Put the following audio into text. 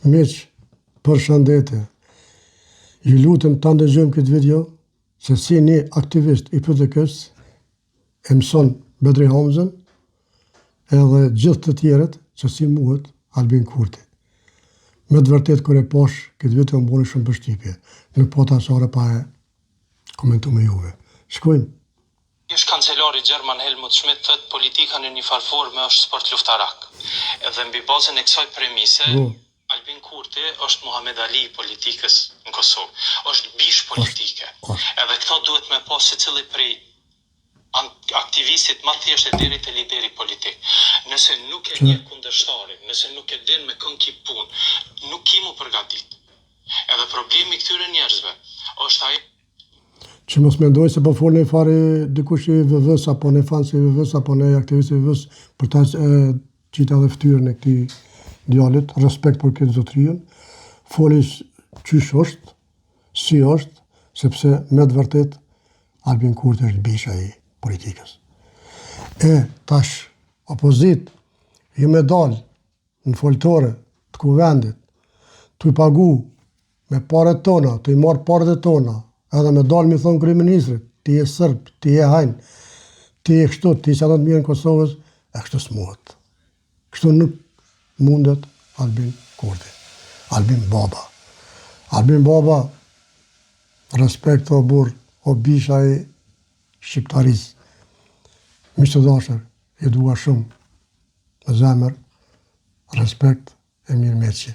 Miq, për shëndetje, ju lutem ta ndëgjojmë këtë video, se si një aktivist i PDK-s e mëson Bedri Hamzën edhe gjithë të tjerët që si muhet Albin Kurti. Me të vërtet kër e pash këtë video më boni shumë përshtypje. Nuk po ta sore pa e komentu me juve. Shkojmë. Ish kancelari Gjerman Helmut Schmidt thot politika në një farforme është sport luftarak. Edhe mbi bazën e kësaj premise, Albin Kurti është Muhammed Ali i politikës në Kosovë. Është bish politike. Edhe këta duhet me pas secili prej aktivistit ma thjesht e deri te lideri politik. Nëse nuk e një kundërshtari, nëse nuk e din me kënë ki punë, nuk ki mu përgatit. Edhe problemi këtyre njerëzve është ai që mos mendoj se po folën e fare dikush i VV-s apo në fan si VV-s apo në aktivist i VV-s për ta qita dhe ftyrën e këtij djalit, respekt për këtë zotërinë, foli qysh është, si është, sepse me të vërtet Albin Kurti është bisha i politikës. Tash opozit ju me dalë në foltore të kuvendit, të i pagu me paret tona, të i marë paret e tona, edhe me dalë mi thonë kryeministrit, ti je sërb, ti je hajnë, ti je kështu, ti që atë të mirë në Kosovës, e kështu s'muhet. Kështu nuk mundet Albin Kurti. Albin Baba. Albin Baba, respekt o burr, o bisha i shqiptarisë. Miq të dashur, e dua shumë, me zemër, respekt e mirëmëqje.